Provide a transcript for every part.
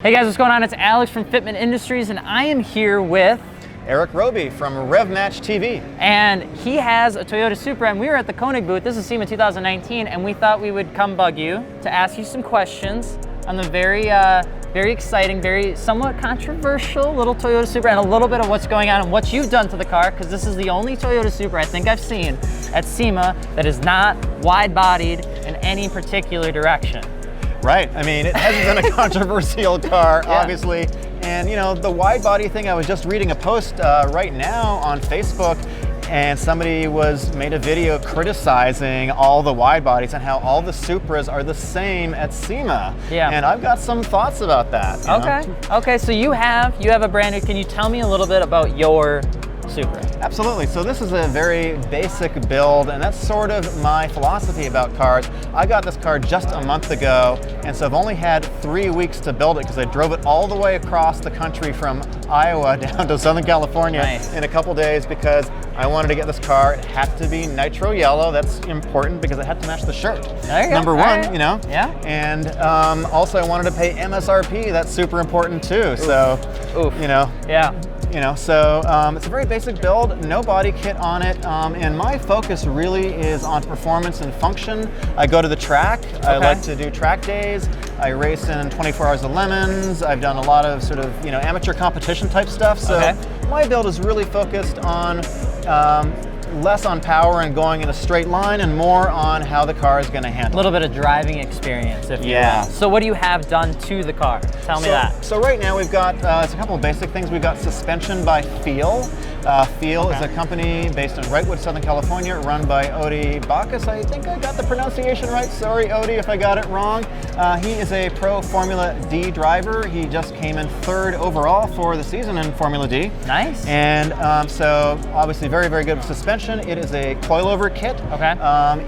Hey guys, what's going on? It's Alex from Fitment Industries, and I am here with Erik from Rev Match TV. And he has a Toyota Supra, and we were at the Koenig booth. This is SEMA 2019, and we thought we would come bug you to ask you some questions on the very exciting, very somewhat controversial little Toyota Supra, and a little bit of what's going on and what you've done to the car, because this is the only Toyota Supra I think I've seen at SEMA that is not wide-bodied in any particular direction. Right, I mean, it hasn't been a controversial car, obviously. And you know, the wide body thing, I was just reading a post right now on Facebook, and somebody made a video criticizing all the wide bodies and how all the Supras are the same at SEMA. Yeah. And I've got some thoughts about that. Okay, so you have a brand new, can you tell me a little bit about your Supra? Absolutely. So this is a very basic build, and that's sort of my philosophy about cars. I got this car just a month ago, and so I've only had 3 weeks to build it because I drove it all the way across the country from Iowa down to Southern California in a couple days because I wanted to get this car. It had to be nitro yellow. That's important because it had to match the shirt. There you go. Number one, you know? Yeah. And also I wanted to pay MSRP. That's super important too. So, you know. Yeah. You know, so it's a very basic build, no body kit on it, and my focus really is on performance and function. I go to the track, I like to do track days, I race in 24 Hours of Lemons, I've done a lot of sort of, you know, amateur competition type stuff, so my build is really focused on less on power and going in a straight line and more on how the car is going to handle. A little bit of driving experience, if you will. So what do you have done to the car? Tell me that. So right now we've got it's a couple of basic things. We've got suspension by Feal. Feal is a company based in Wrightwood, Southern California, run by Odie Bacchus. I think I got the pronunciation right. Sorry, Odie, if I got it wrong. He is a pro Formula D driver. He just came in 3rd overall for the season in Formula D. Nice. And so obviously very, very good with suspension. It is a coilover kit.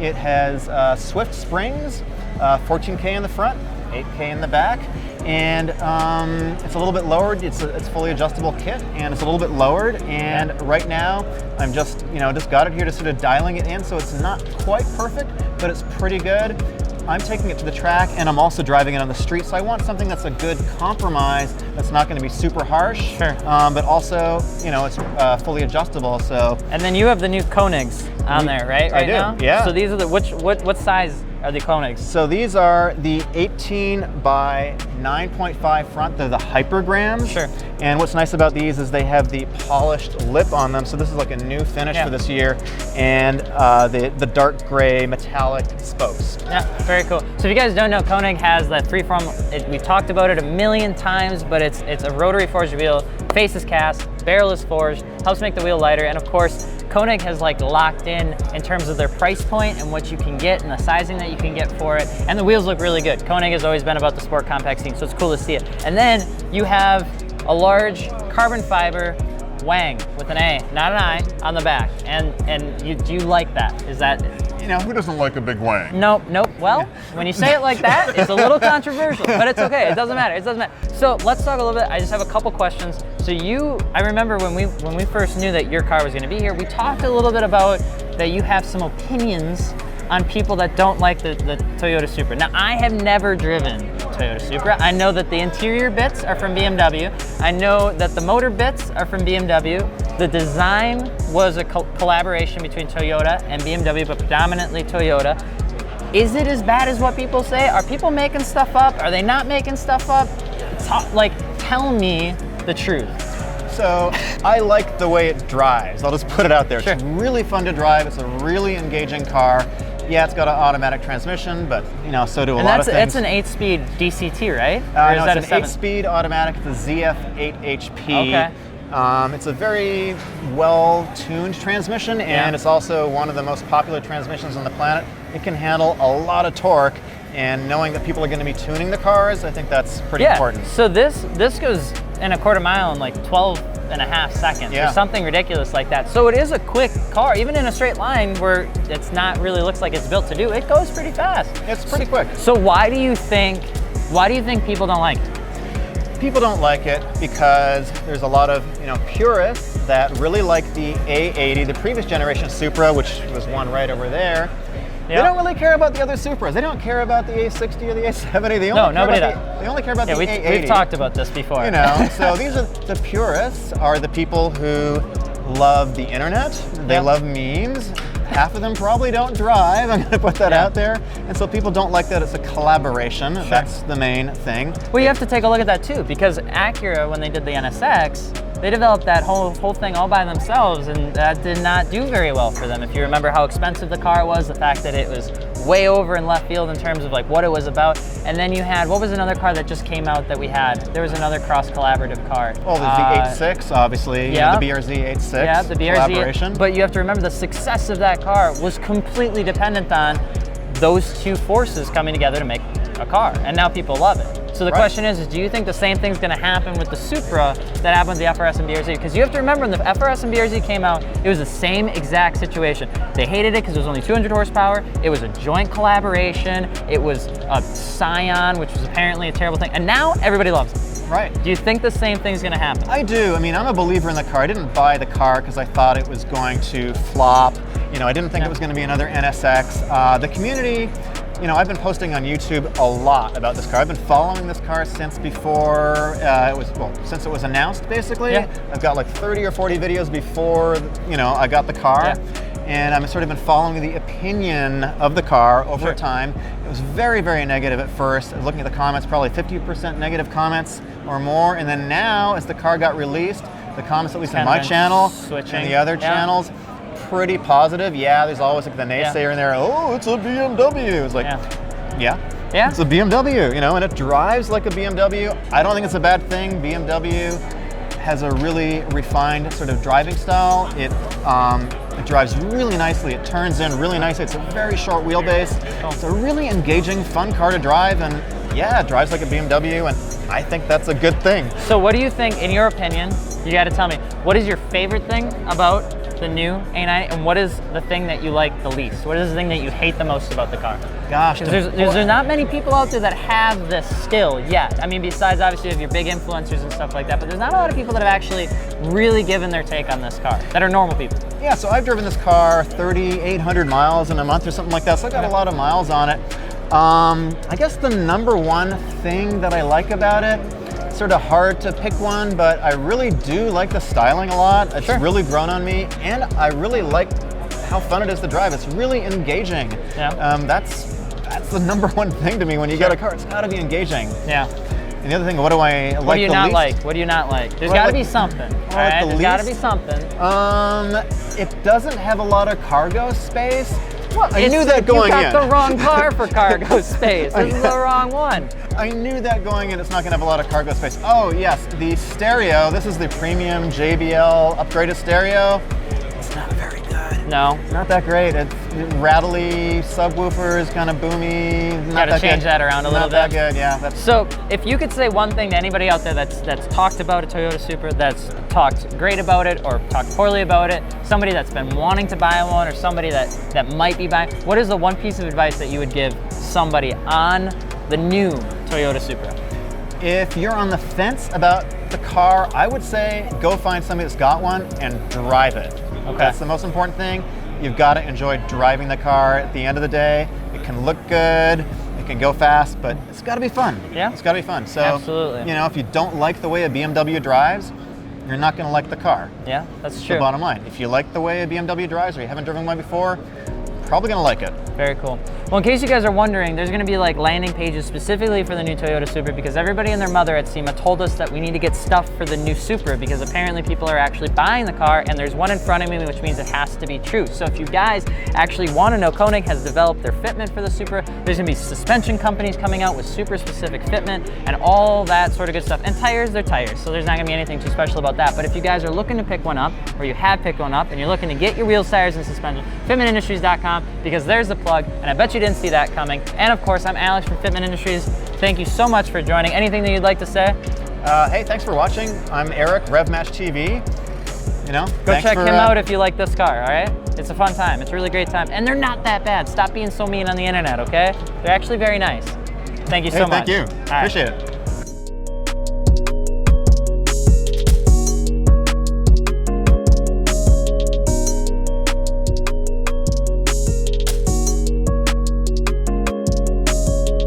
It has Swift springs, 14K in the front, 8K in the back. And it's a little bit lowered. It's fully adjustable kit, and it's a little bit lowered. And right now, I'm just got it here to sort of dialing it in, so it's not quite perfect, but it's pretty good. I'm taking it to the track, and I'm also driving it on the street. So I want something that's a good compromise. That's not going to be super harsh, but also, you know, it's fully adjustable. So. And then you have the new Koenigs on there, right? I do. Now? Yeah. So these are the what size are the Koenigs? So these are the 18 by 9.5 front. They're the hypergrams. Sure. And what's nice about these is they have the polished lip on them. So this is like a new finish for this year. And the dark gray metallic spokes. Yeah, very cool. So if you guys don't know, Koenig has that freeform. We talked about it a million times, but it's a rotary forged wheel, face is cast, barrel is forged, helps make the wheel lighter, and of course, Koenig has like locked in terms of their price point and what you can get and the sizing that you can get for it. And the wheels look really good. Koenig has always been about the sport compact scene, so it's cool to see it. And then you have a large carbon fiber wang with an A, not an I, on the back. And do you like that? Is that? You know, who doesn't like a big wang? Nope. Well, when you say it like that, it's a little controversial, but it's okay. It doesn't matter. So let's talk a little bit. I just have a couple questions. So I remember when we first knew that your car was going to be here, we talked a little bit about that you have some opinions on people that don't like the Toyota Supra. Now, I have never driven Toyota Supra. I know that the interior bits are from BMW. I know that the motor bits are from BMW. The design was a collaboration between Toyota and BMW, but predominantly Toyota. Is it as bad as what people say? Are people making stuff up? Are they not making stuff up? Tell me the truth. So I like the way it drives. I'll just put it out there. It's really fun to drive. It's a really engaging car. Yeah, it's got an automatic transmission, but you know, so do a lot of things. It's an 8-speed DCT, right? No, it's an 8-speed automatic. It's the ZF8HP. It's a very well-tuned transmission, and it's also one of the most popular transmissions on the planet. It can handle a lot of torque, and knowing that people are going to be tuning the cars, I think that's pretty important. So this goes in a quarter mile in like 12.5 seconds or something ridiculous like that. So it is a quick car, even in a straight line where it's not really looks like it's built to do. It goes pretty fast. It's pretty quick. So why do you think people don't like it? People don't like it because there's a lot of purists that really like the A80, the previous generation Supra, which was one right over there. They don't really care about the other Supras. They don't care about the A60 or the A70. They only care about the A80. We've talked about this before. You know, so these are the purists, are the people who love the internet. They love memes. Half of them probably don't drive. I'm going to put that out there. And so people don't like that it's a collaboration. Sure. That's the main thing. Well, you have to take a look at that too, because Acura, when they did the NSX, they developed that whole thing all by themselves, and that did not do very well for them. If you remember how expensive the car was, the fact that it was way over in left field in terms of like what it was about. And then you had, what was another car that just came out that we had? There was another cross-collaborative car. Oh, the Z86, obviously. Yeah. The BRZ86 yeah, the BRZ, collaboration. But you have to remember the success of that car was completely dependent on those two forces coming together to make a car. And now people love it. So the question is do you think the same thing's going to happen with the Supra that happened with the FRS and BRZ? Because you have to remember when the FRS and BRZ came out, it was the same exact situation. They hated it because it was only 200 horsepower. It was a joint collaboration. It was a Scion, which was apparently a terrible thing. And now everybody loves it. Right. Do you think the same thing's going to happen? I do. I mean, I'm a believer in the car. I didn't buy the car because I thought it was going to flop. You know, I didn't think it was going to be another NSX. The community, you know, I've been posting on YouTube a lot about this car. I've been following this car since before since it was announced, basically. Yeah. I've got like 30 or 40 videos before, you know, I got the car. Yeah. And I've sort of been following the opinion of the car over time. It was very, very negative at first. Looking at the comments, probably 50% negative comments or more. And then now, as the car got released, the comments, at least on my channel and the other channels, pretty positive. Yeah, there's always like the naysayer in there. Oh, it's a BMW. It's like, yeah, it's a BMW, you know, and it drives like a BMW. I don't think it's a bad thing. BMW has a really refined sort of driving style. It drives really nicely. It turns in really nicely. It's a very short wheelbase. It's a really engaging, fun car to drive, and yeah, it drives like a BMW, and I think that's a good thing. So what do you think, in your opinion, you got to tell me, what is your favorite thing about the new A90, and what is the thing that you like the least? What is the thing that you hate the most about the car? Gosh, there's not many people out there that have this skill yet. I mean, besides obviously of your big influencers and stuff like that, but there's not a lot of people that have actually really given their take on this car, that are normal people. Yeah, so I've driven this car 3,800 miles in a month or something like that, so I've got a lot of miles on it. I guess the number one thing that I like about it, it's sort of hard to pick one, but I really do like the styling a lot. It's really grown on me, and I really like how fun it is to drive. It's really engaging. Yeah. That's the number one thing to me when you get a car. It's got to be engaging. Yeah. And the other thing, what do I like the least? What do you not like? What do you not like? There's got to be something. All right, there's got to be something. It doesn't have a lot of cargo space. Well, I knew that going in. You got the wrong car for cargo space. This is the wrong one. I knew that going in, it's not going to have a lot of cargo space. Oh yes, the stereo. This is the premium JBL upgraded stereo. It's not very good. No. Not that great. It's rattly subwoofers, kind of boomy. Got to change that around a little bit. Not that good, yeah. So if you could say one thing to anybody out there that's talked about a Toyota Supra, that's talked great about it or talked poorly about it, somebody that's been wanting to buy one or somebody that might be buying, what is the one piece of advice that you would give somebody on the new Toyota Supra? If you're on the fence about the car, I would say go find somebody that's got one and drive it. Okay. That's the most important thing. You've got to enjoy driving the car. At the end of the day, it can look good, it can go fast, but it's got to be fun. Yeah. It's got to be fun. So, absolutely. You know, if you don't like the way a BMW drives, you're not going to like the car. Yeah, that's true. That's the bottom line. If you like the way a BMW drives or you haven't driven one before, probably going to like it. Very cool. Well, in case you guys are wondering, there's going to be like landing pages specifically for the new Toyota Supra, because everybody and their mother at SEMA told us that we need to get stuff for the new Supra, because apparently people are actually buying the car, and there's one in front of me, which means it has to be true. So if you guys actually want to know, Koenig has developed their fitment for the Supra. There's going to be suspension companies coming out with super specific fitment and all that sort of good stuff. And tires, they're tires, so there's not going to be anything too special about that. But if you guys are looking to pick one up, or you have picked one up, and you're looking to get your wheels, tires, and suspension, fitmentindustries.com, because there's the plug, and I bet you didn't see that coming. And of course, I'm Alex from Fitment Industries. Thank you so much for joining. Anything that you'd like to say? Hey, thanks for watching. I'm Erik, Rev Match TV. You know, go check him out if you like this car, all right? It's a fun time. It's a really great time. And they're not that bad. Stop being so mean on the internet, okay? They're actually very nice. Thank you so much. Thank you. Appreciate it.